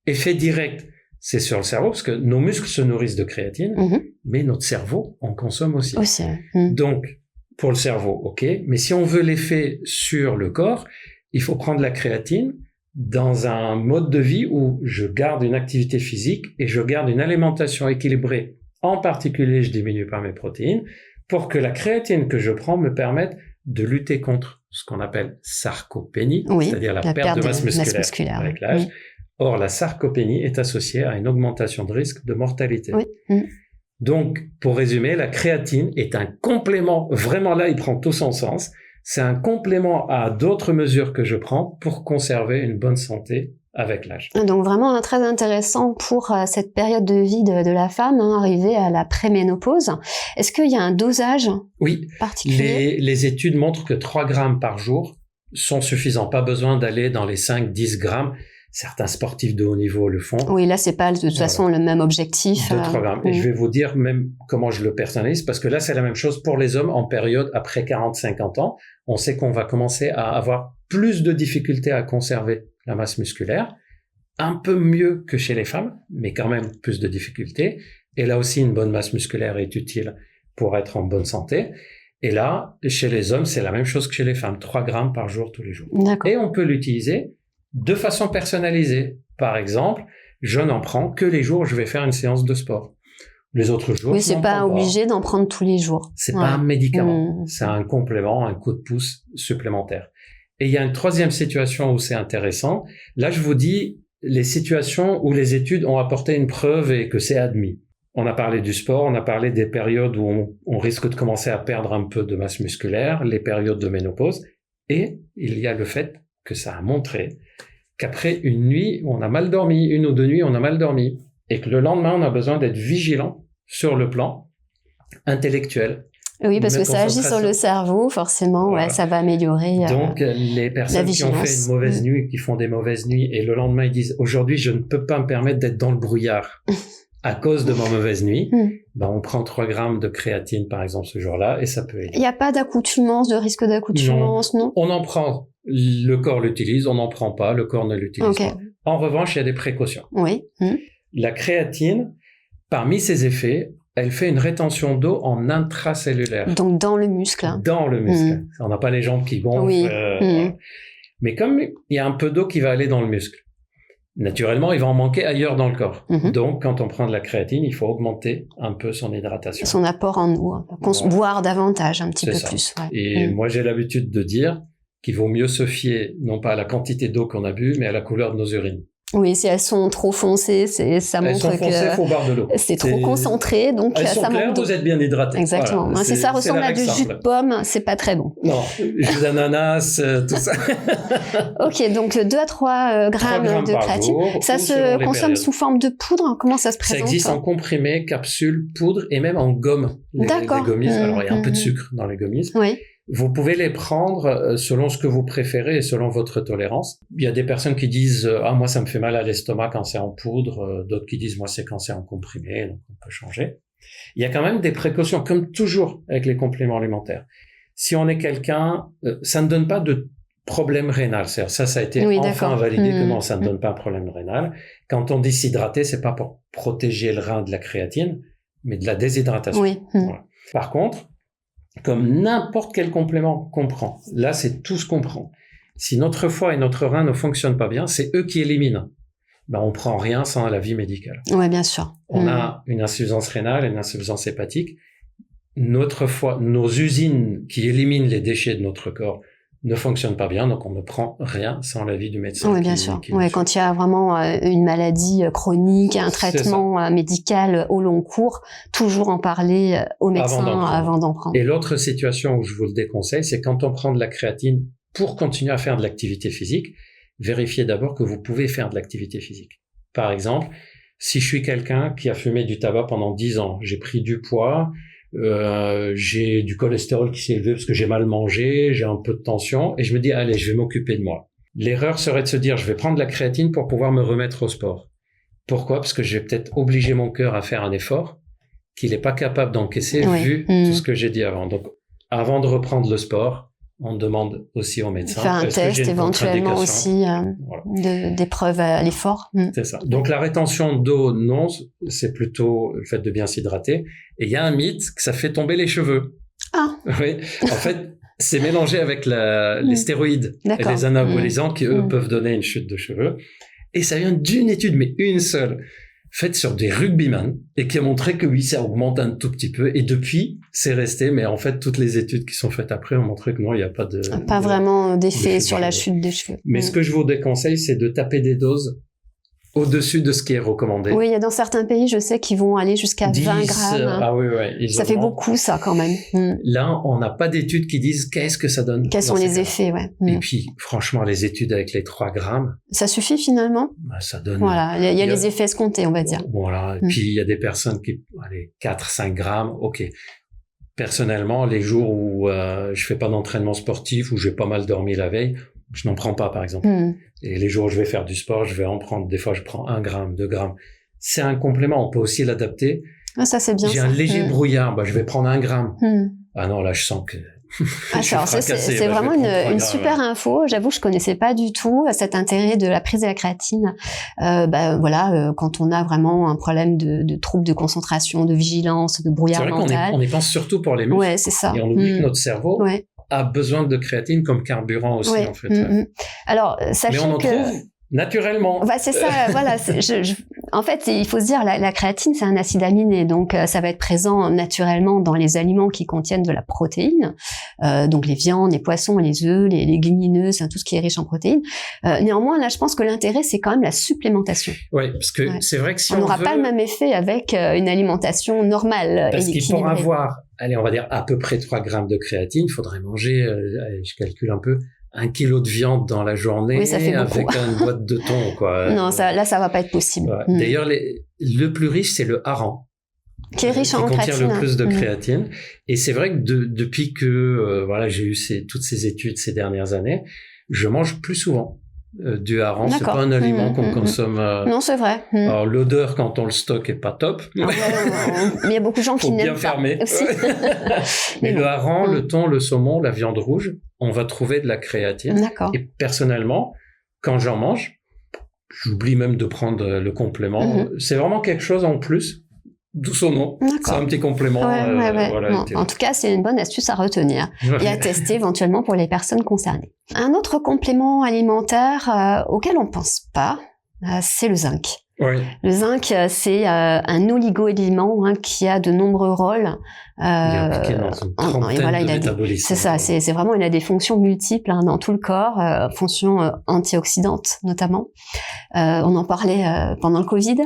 effet direct, c'est sur le cerveau, parce que nos muscles se nourrissent de créatine, mais notre cerveau en consomme aussi. Donc, pour le cerveau, ok, mais si on veut l'effet sur le corps, il faut prendre la créatine dans un mode de vie où je garde une activité physique et je garde une alimentation équilibrée. En particulier, je diminue pas mes protéines pour que la créatine que je prends me permette de lutter contre ce qu'on appelle sarcopénie, c'est-à-dire la perte de masse musculaire avec l'âge, Or, la sarcopénie est associée à une augmentation de risque de mortalité. Oui. Donc, pour résumer, la créatine est un complément, vraiment là, il prend tout son sens. C'est un complément à d'autres mesures que je prends pour conserver une bonne santé avec l'âge. Donc vraiment très intéressant pour cette période de vie de la femme, arrivée à la préménopause. Est-ce qu'il y a un dosage particulier? Les études montrent que 3 grammes par jour sont suffisants. Pas besoin d'aller dans les 5-10 grammes. Certains sportifs de haut niveau le font. Oui, là, c'est pas de toute façon le même objectif. 2-3 grammes. Et je vais vous dire même comment je le personnalise, parce que là, c'est la même chose pour les hommes en période après 40-50 ans. On sait qu'on va commencer à avoir plus de difficultés à conserver la masse musculaire, un peu mieux que chez les femmes, mais quand même plus de difficultés. Et là aussi, une bonne masse musculaire est utile pour être en bonne santé. Et là, chez les hommes, c'est la même chose que chez les femmes, 3 grammes par jour tous les jours. D'accord. Et on peut l'utiliser de façon personnalisée. Par exemple, je n'en prends que les jours où je vais faire une séance de sport. Les autres jours, oui, c'est pas obligé d'en prendre tous les jours. C'est pas un médicament, c'est un complément, un coup de pouce supplémentaire. Et il y a une troisième situation où c'est intéressant. Là, je vous dis les situations où les études ont apporté une preuve et que c'est admis. On a parlé du sport, on a parlé des périodes où on risque de commencer à perdre un peu de masse musculaire, les périodes de ménopause. Et il y a le fait que ça a montré qu'après une nuit où on a mal dormi, 1 ou 2 nuits on a mal dormi, et que le lendemain on a besoin d'être vigilant sur le plan intellectuel. Oui, parce que ça agit sur le cerveau, forcément, voilà. Ça va améliorer. Donc, les personnes qui ont fait une mauvaise nuit, qui font des mauvaises nuits, et le lendemain ils disent « Aujourd'hui, je ne peux pas me permettre d'être dans le brouillard à cause de ma mauvaise nuit », ben, on prend 3 grammes de créatine, par exemple, ce jour-là, et ça peut aider. Il n'y a pas d'accoutumance, de risque d'accoutumance, non? On en prend, le corps l'utilise, on n'en prend pas, le corps ne l'utilise pas. En revanche, il y a des précautions. Oui. La créatine, parmi ses effets, elle fait une rétention d'eau en intracellulaire. Donc dans le muscle. Dans le muscle. On n'a pas les jambes qui gonflent. Oui. Voilà. Mais comme il y a un peu d'eau qui va aller dans le muscle, naturellement, il va en manquer ailleurs dans le corps. Donc, quand on prend de la créatine, il faut augmenter un peu son hydratation. Son apport en eau. Boire davantage, un petit peu plus. Ouais. Et moi, j'ai l'habitude de dire qu'il vaut mieux se fier, non pas à la quantité d'eau qu'on a bu, mais à la couleur de nos urines. Oui, si elles sont trop foncées, ça montre que faut boire de l'eau. C'est trop concentré, donc elles ça sont claires, manque d'eau. vous êtes bien hydraté. Exactement. Voilà, ça ressemble à du jus de pomme, c'est pas très bon. Non, jus d'ananas, tout ça. Ok, donc 2 à 3 grammes de créatine. Ça se consomme sous forme de poudre? Comment ça se présente? Ça existe en comprimé, capsule, poudre et même en gomme. D'accord. Les gommises. Alors, il y a un peu de sucre dans les gommises. Oui. Vous pouvez les prendre selon ce que vous préférez et selon votre tolérance. Il y a des personnes qui disent « Ah, moi, ça me fait mal à l'estomac quand c'est en poudre. » D'autres qui disent « Moi, c'est quand c'est en comprimé. » Donc, on peut changer. Il y a quand même des précautions, comme toujours avec les compléments alimentaires. Si on est quelqu'un, ça ne donne pas de problème rénal. Ça a été enfin validé que non, ça ne donne pas un problème rénal. Quand on dit s'hydrater, c'est pas pour protéger le rein de la créatine, mais de la déshydratation. Oui. Voilà. Par contre, comme n'importe quel complément qu'on prend, là, c'est tout ce qu'on prend. Si notre foie et notre rein ne fonctionnent pas bien, c'est eux qui éliminent. Ben, on prend rien sans l'avis médical. Oui, bien sûr. On a une insuffisance rénale, une insuffisance hépatique. Notre foie, nos usines qui éliminent les déchets de notre corps ne fonctionnent pas bien, donc on ne prend rien sans l'avis du médecin. Oui, bien sûr. Oui, quand il y a vraiment une maladie chronique, un traitement médical au long cours, toujours en parler au médecin avant d'en prendre. Et l'autre situation où je vous le déconseille, c'est quand on prend de la créatine pour continuer à faire de l'activité physique, vérifiez d'abord que vous pouvez faire de l'activité physique. Par exemple, si je suis quelqu'un qui a fumé du tabac pendant 10 ans, j'ai pris du poids, j'ai du cholestérol qui s'est élevé parce que j'ai mal mangé, j'ai un peu de tension, et je me dis, allez, je vais m'occuper de moi. L'erreur serait de se dire, je vais prendre de la créatine pour pouvoir me remettre au sport. Pourquoi? Parce que je vais peut-être obliger mon cœur à faire un effort qu'il n'est pas capable d'encaisser vu tout ce que j'ai dit avant. Donc, avant de reprendre le sport, on demande aussi au médecin. Faire un test éventuellement aussi d'épreuve à l'effort. C'est ça. Donc la rétention d'eau, non, c'est plutôt le fait de bien s'hydrater. Et il y a un mythe que ça fait tomber les cheveux. Ah. Oui. En fait, c'est mélangé avec les stéroïdes et les anabolisants qui, eux, peuvent donner une chute de cheveux. Et ça vient d'une étude, mais une seule, faite sur des rugbyman et qui a montré que oui, ça augmente un tout petit peu. Et depuis, c'est resté. Mais en fait, toutes les études qui sont faites après ont montré que non, il n'y a pas vraiment d'effet sur la chute des cheveux. Mais ce que je vous déconseille, c'est de taper des doses au-dessus de ce qui est recommandé. Oui, il y a dans certains pays, je sais qu'ils vont aller jusqu'à 10, 20 grammes. Ah oui, oui. Ça fait beaucoup, ça, quand même. Là, on n'a pas d'études qui disent qu'est-ce que ça donne. Quels sont les effets, ouais. Et puis, franchement, les études avec les 3 grammes. Ça suffit, finalement? Bah, ça donne. Voilà. Il y a les effets escomptés, on va dire. Voilà. Et puis, il y a des personnes qui, allez, 4, 5 grammes. OK. Personnellement, les jours où je fais pas d'entraînement sportif, où j'ai pas mal dormi la veille, je n'en prends pas, par exemple. Et les jours où je vais faire du sport, je vais en prendre. Des fois, je prends 1 gramme, 2 grammes. C'est un complément. On peut aussi l'adapter. Ah, ça, c'est bien. J'ai un léger brouillard. Bah, je vais prendre 1 gramme. Ah non, là, je sens que Alors, c'est vraiment une super info. J'avoue, je connaissais pas du tout cet intérêt de la prise de la créatine. Quand on a vraiment un problème de troubles de concentration, de vigilance, de brouillard mental. On y pense surtout pour les muscles. Ouais, c'est ça. Et on oublie que notre cerveau a besoin de créatine comme carburant aussi, en fait. Alors, sachez que... Mais on en trouve naturellement. Bah, c'est ça, voilà. En fait, il faut se dire, la créatine, c'est un acide aminé, donc ça va être présent naturellement dans les aliments qui contiennent de la protéine, donc les viandes, les poissons, les œufs, les légumineuses, tout ce qui est riche en protéines. Néanmoins, là, je pense que l'intérêt, c'est quand même la supplémentation. Oui, parce que c'est vrai que si on n'aura pas le même effet avec une alimentation normale. Parce qu'il pour avoir, allez, on va dire à peu près 3 grammes de créatine, il faudrait manger, je calcule un peu, 1 kilo de viande dans la journée, ça fait avec une boîte de thon, quoi. Non, là, ça va pas être possible. Ouais. D'ailleurs, le plus riche, c'est le hareng. Qui est riche en créatine. Qui contient le plus de créatine. Et c'est vrai que depuis que, j'ai eu toutes ces études ces dernières années, je mange plus souvent du hareng. C'est pas un aliment qu'on consomme. Non, c'est vrai. Alors, l'odeur, quand on le stocke, est pas top. Mais il y a beaucoup de gens qui n'aiment pas. Fermer. Mais le hareng, le thon, le saumon, la viande rouge, on va trouver de la créatine. D'accord. Et personnellement, quand j'en mange, j'oublie même de prendre le complément. C'est vraiment quelque chose en plus, d'où son nom. C'est un petit complément. Voilà, en tout cas, c'est une bonne astuce à retenir et à tester éventuellement pour les personnes concernées. Un autre complément alimentaire auquel on pense pas, c'est le zinc. Oui. Le zinc, c'est un oligo-élément qui a de nombreux rôles. Il est impliqué dans une trentaine de métabolismes. C'est ça, c'est vraiment, il a des fonctions multiples dans tout le corps, fonctions antioxydantes notamment. On en parlait pendant le Covid.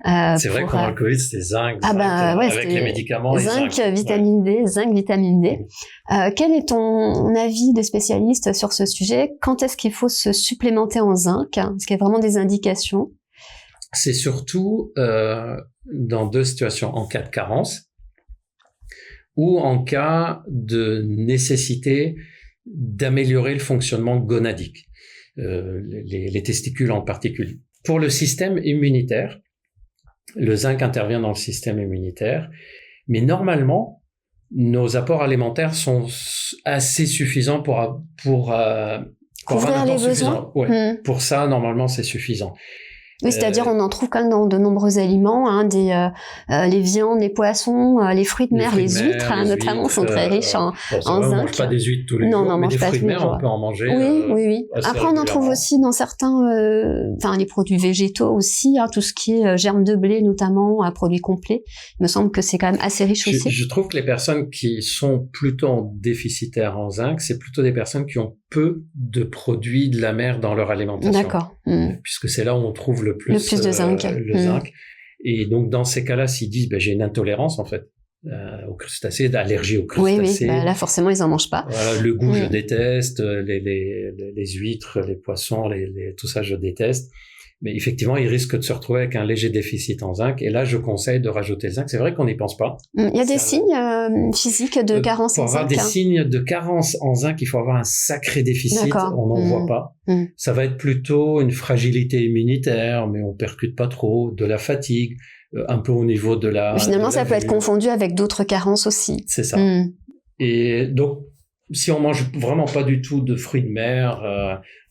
C'est vrai que pendant le Covid, c'était zinc, avec les médicaments. Zinc, vitamine D, zinc, vitamine D. Quel est ton avis de spécialiste sur ce sujet? Quand est-ce qu'il faut se supplémenter en zinc? Est-ce qu'il y a vraiment des indications? C'est surtout dans 2 situations, en cas de carence ou en cas de nécessité d'améliorer le fonctionnement gonadique, les testicules en particulier. Pour le système immunitaire, le zinc intervient dans le système immunitaire, mais normalement, nos apports alimentaires sont assez suffisants pour couvrir les besoins. Pour ça, normalement, c'est suffisant. Oui, c'est-à-dire on en trouve quand même dans de nombreux aliments, les viandes, les poissons, les fruits de mer, les huîtres, notamment, sont très riches en zinc. On ne mange pas des huîtres tous les jours, mais des fruits de mer, on peut en manger. Oui. Après, on en trouve aussi dans certains, les produits végétaux aussi, tout ce qui est germes de blé notamment, produits complets. Il me semble que c'est quand même assez riche aussi. Je trouve que les personnes qui sont plutôt déficitaires en zinc, c'est plutôt des personnes qui ont peu de produits de la mer dans leur alimentation. D'accord. Puisque c'est là où on trouve le plus de zinc. Zinc. Et donc, dans ces cas-là, s'ils disent, j'ai une intolérance, en fait, aux crustacés, d'allergie aux crustacés. Oui, là, forcément, ils en mangent pas. Voilà, le goût, je déteste, les huîtres, les poissons, tout ça, je déteste. Mais effectivement, ils risquent de se retrouver avec un léger déficit en zinc. Et là, je conseille de rajouter le zinc. C'est vrai qu'on n'y pense pas. Il y a des signes physiques de carence en zinc. Pour avoir des signes de carence en zinc, il faut avoir un sacré déficit. On n'en voit pas. Ça va être plutôt une fragilité immunitaire, mais on percute pas trop, de la fatigue, un peu au niveau de la... Finalement, ça peut être confondu avec d'autres carences aussi. C'est ça. Et donc, si on mange vraiment pas du tout de fruits de mer,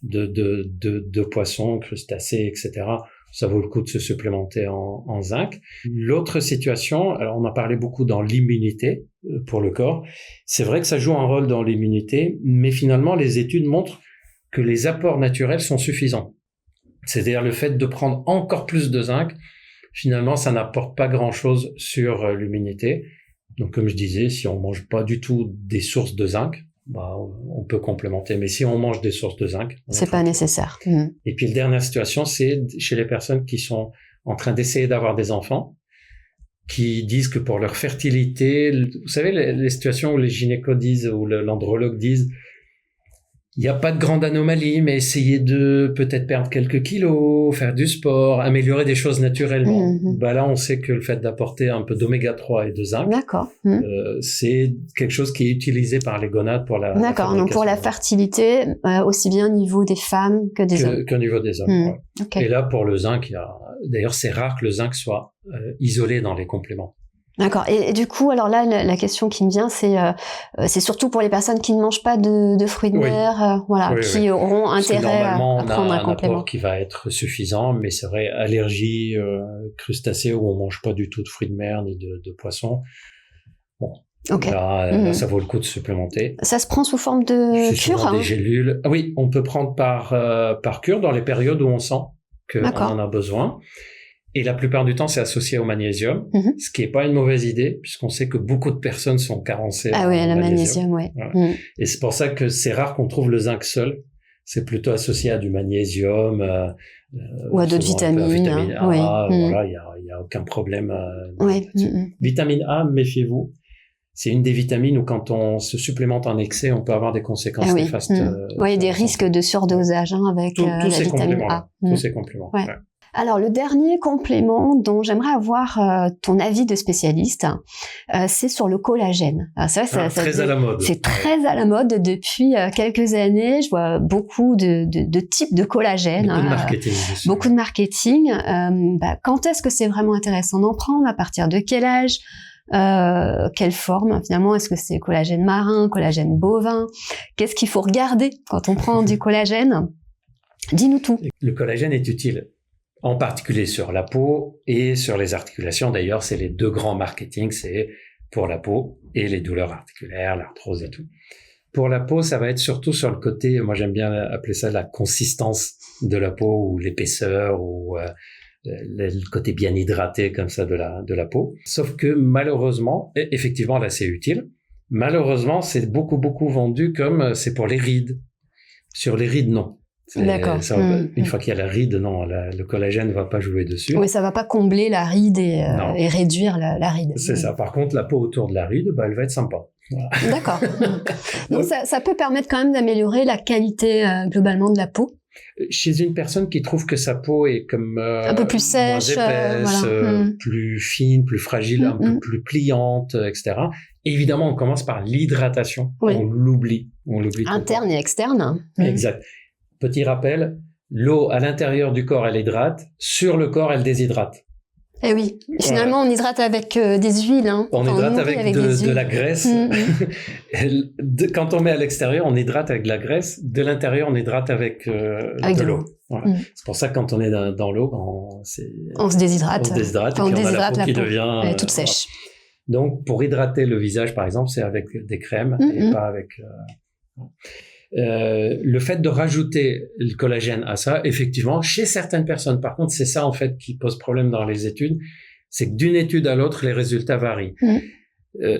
de poissons, crustacés, etc., ça vaut le coup de se supplémenter en zinc. L'autre situation, alors on a parlé beaucoup dans l'immunité pour le corps. C'est vrai que ça joue un rôle dans l'immunité, mais finalement, les études montrent que les apports naturels sont suffisants. C'est-à-dire le fait de prendre encore plus de zinc, finalement, ça n'apporte pas grand-chose sur l'immunité. Donc, comme je disais, si on mange pas du tout des sources de zinc, on peut complémenter. Mais si on mange des sources de zinc, c'est pas nécessaire. Et puis la dernière situation, c'est chez les personnes qui sont en train d'essayer d'avoir des enfants, qui disent que pour leur fertilité, vous savez, les situations où les gynécos disent, ou l'andrologue disent, il n'y a pas de grande anomalie, mais essayez de peut-être perdre quelques kilos, faire du sport, améliorer des choses naturellement. Là, on sait que le fait d'apporter un peu d'oméga 3 et de zinc, c'est quelque chose qui est utilisé par les gonades pour la D'accord, donc pour la fertilité, aussi bien au niveau des femmes que des hommes. Qu'au niveau des hommes, ouais. Okay. Et là, pour le zinc, d'ailleurs, c'est rare que le zinc soit isolé dans les compléments. D'accord. Et du coup, alors là, la question qui me vient, c'est surtout pour les personnes qui ne mangent pas de fruits de mer, qui auront intérêt à prendre un complément. Normalement, on a un apport qui va être suffisant, mais c'est vrai, allergie, crustacés où on mange pas du tout de fruits de mer ni de poissons. Bon. Okay. Là, ça vaut le coup de supplémenter. Ça se prend sous forme de cure, des gélules. Ah oui, on peut prendre par cure dans les périodes où on sent qu'on en a besoin. Et la plupart du temps, c'est associé au magnésium, ce qui est pas une mauvaise idée, puisqu'on sait que beaucoup de personnes sont carencées en magnésium. Voilà. Et c'est pour ça que c'est rare qu'on trouve le zinc seul. C'est plutôt associé à du magnésium, ou à d'autres vitamines. Vitamine A, voilà, il y a aucun problème. Vitamine A, méfiez-vous. C'est une des vitamines où quand on se supplémente en excès, on peut avoir des conséquences néfastes. Il y a des risques de surdosage avec la vitamine A. Tous ces compléments. Ouais. Alors, le dernier complément dont j'aimerais avoir ton avis de spécialiste, c'est sur le collagène. Alors, c'est vrai, très à la mode. C'est très à la mode depuis quelques années. Je vois beaucoup de types de collagène. Beaucoup de marketing. Beaucoup de marketing. Quand est-ce que c'est vraiment intéressant d'en prendre? À partir de quel âge? Quelle forme finalement? Est-ce que c'est collagène marin, collagène bovin? Qu'est-ce qu'il faut regarder quand on prend du collagène? Dis-nous tout. Le collagène est utile, en particulier sur la peau et sur les articulations. D'ailleurs, c'est les deux grands marketing, c'est pour la peau et les douleurs articulaires, l'arthrose et tout. Pour la peau, ça va être surtout sur le côté, moi j'aime bien appeler ça la consistance de la peau ou l'épaisseur ou le côté bien hydraté comme ça de la peau. Sauf que malheureusement, effectivement là c'est utile, malheureusement c'est beaucoup vendu comme c'est pour les rides. Sur les rides, non. D'accord. Une fois qu'il y a la ride, non, le collagène ne va pas jouer dessus. Oui, ça va pas combler la ride et réduire la ride. C'est ça. Par contre, la peau autour de la ride, elle va être sympa. Voilà. D'accord. Donc ça peut permettre quand même d'améliorer la qualité globalement de la peau. Chez une personne qui trouve que sa peau est comme un peu plus sèche, moins épaisse, plus fine, plus fragile, un peu plus pliante, etc. Évidemment, on commence par l'hydratation. Oui. On l'oublie. Interne et externe. Exact. Petit rappel, l'eau à l'intérieur du corps, elle hydrate. Sur le corps, elle déshydrate. Eh oui. Finalement, on hydrate avec des huiles. On hydrate avec de la graisse. Quand on met à l'extérieur, on hydrate avec de la graisse. De l'intérieur, on hydrate avec de l'eau. Voilà. C'est pour ça que quand on est dans l'eau, on se déshydrate. On se déshydrate et puis on a la peau qui devient... Elle est toute sèche. Donc, pour hydrater le visage, par exemple, c'est avec des crèmes et pas avec... le fait de rajouter le collagène à ça, effectivement, chez certaines personnes, par contre, c'est ça en fait qui pose problème dans les études, c'est que d'une étude à l'autre, les résultats varient.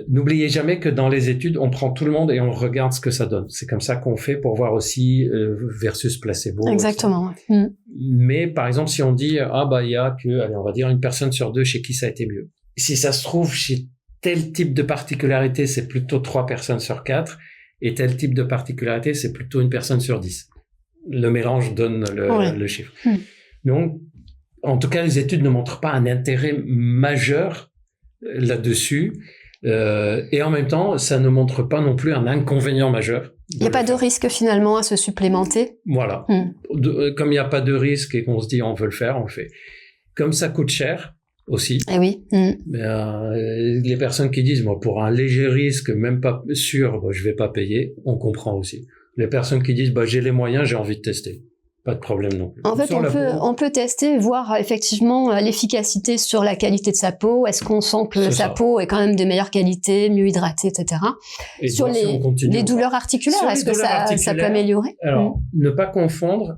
N'oubliez jamais que dans les études, on prend tout le monde et on regarde ce que ça donne. C'est comme ça qu'on fait pour voir aussi versus placebo. Exactement. Mais par exemple, si on dit il y a que, allez, on va dire une personne sur deux chez qui ça a été mieux. Si ça se trouve chez tel type de particularité, c'est plutôt 3 personnes sur 4. Et tel type de particularité, c'est plutôt une personne sur 10. Le mélange donne le chiffre. Donc, en tout cas, les études ne montrent pas un intérêt majeur là-dessus. Et en même temps, ça ne montre pas non plus un inconvénient majeur. Il n'y a pas de risque finalement à se supplémenter. Voilà. Comme il n'y a pas de risque et qu'on se dit on veut le faire, on le fait. Comme ça coûte cher aussi. Eh oui. Mais les personnes qui disent moi pour un léger risque, même pas sûr, je vais pas payer, on comprend aussi. Les personnes qui disent j'ai les moyens, j'ai envie de tester. Pas de problème non plus. En fait, on peut tester, voir effectivement l'efficacité sur la qualité de sa peau. Est-ce qu'on sent que sa peau est quand même de meilleure qualité, mieux hydratée, etc. Et sur les douleurs articulaires, est-ce que ça peut améliorer? Alors, ne pas confondre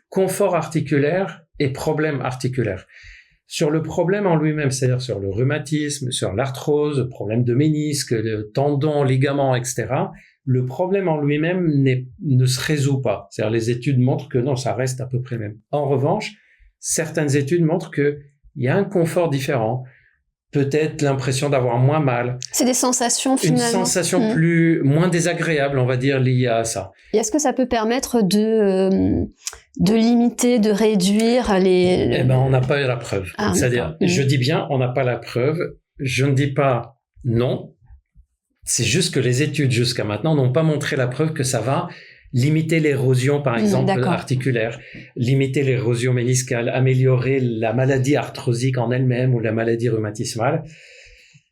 confort articulaire et problème articulaire. Sur le problème en lui-même, c'est-à-dire sur le rhumatisme, sur l'arthrose, problème de ménisque, le tendon, ligaments, etc., le problème en lui-même ne se résout pas. C'est-à-dire les études montrent que non, ça reste à peu près le même. En revanche, certaines études montrent qu'il y a un confort différent, peut-être l'impression d'avoir moins mal. C'est des sensations finalement. Une sensation moins désagréable, on va dire, liée à ça. Et est-ce que ça peut permettre de limiter, de réduire les... Eh ben, on n'a pas la preuve. C'est-à-dire, je dis bien, on n'a pas la preuve. Je ne dis pas non. C'est juste que les études jusqu'à maintenant n'ont pas montré la preuve que ça va limiter l'érosion, par exemple, articulaire, limiter l'érosion méniscale, améliorer la maladie arthrosique en elle-même ou la maladie rhumatismale.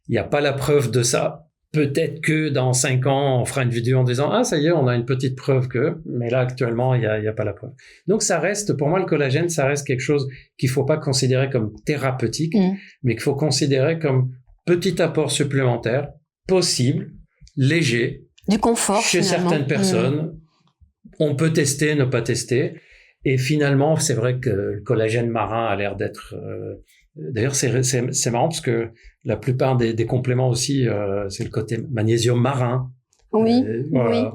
Il n'y a pas la preuve de ça. Peut-être que dans 5 ans, on fera une vidéo en disant « Ah, ça y est, on a une petite preuve que… » Mais là, actuellement, il n'y a pas la preuve. Donc, ça reste, pour moi, le collagène, ça reste quelque chose qu'il ne faut pas considérer comme thérapeutique, mais qu'il faut considérer comme petit apport supplémentaire, possible, léger, du confort chez certaines personnes. On peut tester, ne pas tester. Et finalement, c'est vrai que le collagène marin a l'air d'être... D'ailleurs, c'est marrant parce que la plupart des compléments aussi, c'est le côté magnésium marin. Oui, voilà.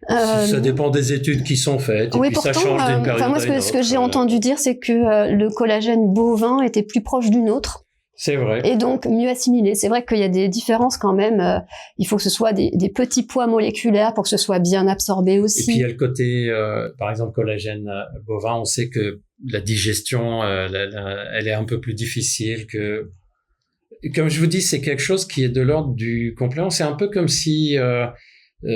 Ça dépend des études qui sont faites. Et puis pourtant, ça change d'une période à une autre. Ce que j'ai entendu dire, c'est que le collagène bovin était plus proche du nôtre. C'est vrai. Et donc mieux assimilé. C'est vrai qu'il y a des différences quand même. Il faut que ce soit des petits poids moléculaires pour que ce soit bien absorbé aussi. Et puis il y a le côté, par exemple, collagène bovin. On sait que la digestion, elle est un peu plus difficile que. Comme je vous dis, c'est quelque chose qui est de l'ordre du complément. C'est un peu comme si vous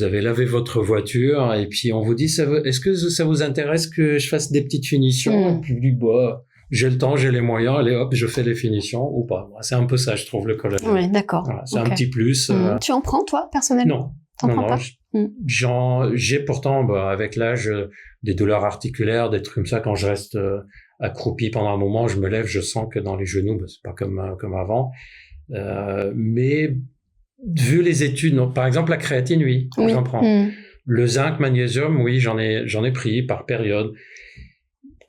avez lavé votre voiture et puis on vous dit, est-ce que ça vous intéresse que je fasse des petites finitions? Et puis du bois. J'ai le temps, j'ai les moyens, allez hop, je fais les finitions ou pas. C'est un peu ça, je trouve, le collagène. Oui, d'accord. Voilà, c'est un petit plus. Tu en prends, toi, personnellement? Non. J'ai pourtant, avec l'âge, des douleurs articulaires, des trucs comme ça. Quand je reste accroupi pendant un moment, je me lève, je sens que dans les genoux, c'est pas comme avant. Mais vu les études, par exemple, la créatine, oui. J'en prends. Le zinc, magnésium, oui, j'en ai pris par période.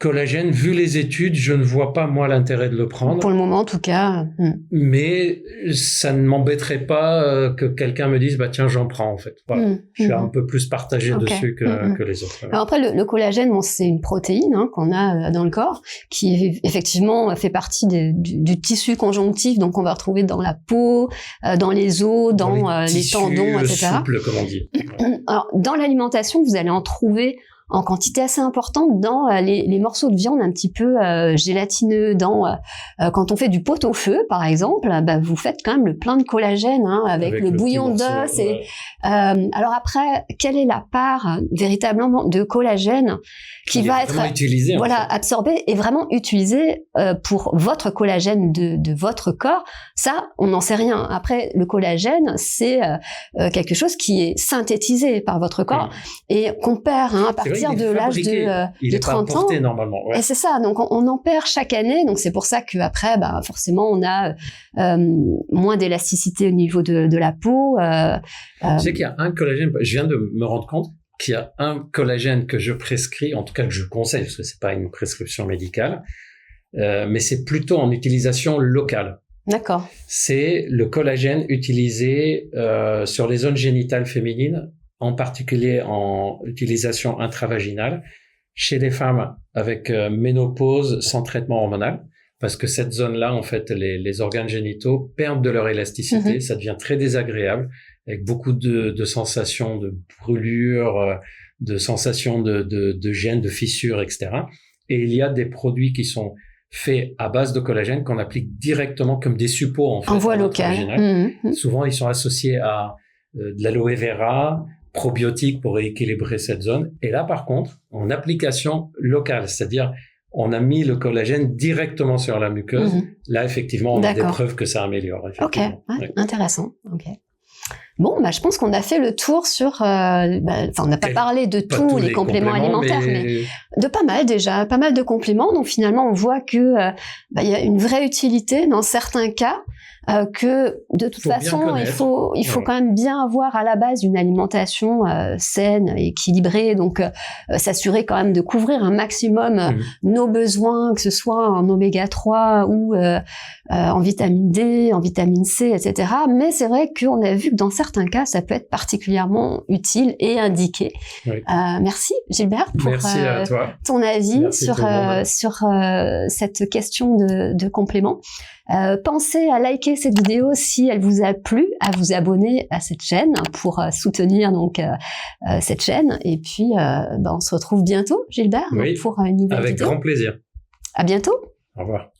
Collagène, vu les études, je ne vois pas, moi, l'intérêt de le prendre. Pour le moment, en tout cas. Mais ça ne m'embêterait pas que quelqu'un me dise, tiens, j'en prends, en fait. Voilà. Je suis un peu plus partagé dessus que les autres. Alors après, le collagène, c'est une protéine qu'on a dans le corps, qui effectivement fait partie du tissu conjonctif, donc on va retrouver dans la peau, dans les os, dans les tendons, etc. Souple, comme on dit. Alors, dans l'alimentation, vous allez en trouver en quantité assez importante dans les morceaux de viande un petit peu gélatineux. Quand on fait du pot-au-feu, par exemple, vous faites quand même le plein de collagène avec le bouillon d'os. Alors après, quelle est la part véritablement de collagène qui va être utilisé, absorbé et vraiment utilisé pour votre collagène de votre corps? Ça, on n'en sait rien. Après, le collagène, c'est quelque chose qui est synthétisé par votre corps et qu'on perd à partir de l'âge de 30 ans. Normalement. Ouais. Et c'est ça, donc on en perd chaque année, donc c'est pour ça qu'après, forcément, on a moins d'élasticité au niveau de la peau. Tu sais qu'il y a un collagène, je viens de me rendre compte qu'il y a un collagène que je prescris, en tout cas que je conseille, parce que c'est pas une prescription médicale, mais c'est plutôt en utilisation locale. D'accord. C'est le collagène utilisé sur les zones génitales féminines, en particulier en utilisation intravaginale, chez les femmes avec ménopause sans traitement hormonal, parce que cette zone-là, en fait, les organes génitaux perdent de leur élasticité, ça devient très désagréable, avec beaucoup de sensations de brûlure, de sensations de gêne, de fissures, etc. Et il y a des produits qui sont faits à base de collagène qu'on applique directement comme des suppos, en fait. En voie locale. Souvent, ils sont associés à de l'aloe vera, probiotiques pour rééquilibrer cette zone. Et là, par contre, en application locale, c'est-à-dire on a mis le collagène directement sur la muqueuse. Là, effectivement, on a des preuves que ça améliore. Ok, intéressant. Ok. Bon, je pense qu'on a fait le tour sur... on n'a pas parlé de tous les compléments alimentaires, mais de pas mal déjà, pas mal de compléments. Donc finalement, on voit que y a une vraie utilité dans certains cas. que de toute façon, il faut quand même bien avoir à la base une alimentation saine, équilibrée, donc s'assurer quand même de couvrir un maximum nos besoins, que ce soit en oméga 3 ou en vitamine D, en vitamine C, etc. Mais c'est vrai qu'on a vu que dans certains cas, ça peut être particulièrement utile et indiqué. Oui. Merci Gilbert pour à toi. Ton avis sur cette question de complément. Pensez à liker cette vidéo si elle vous a plu, à vous abonner à cette chaîne pour soutenir donc cette chaîne. Et puis, on se retrouve bientôt, Gilbert, pour une nouvelle vidéo. Avec grand plaisir. À bientôt. Au revoir.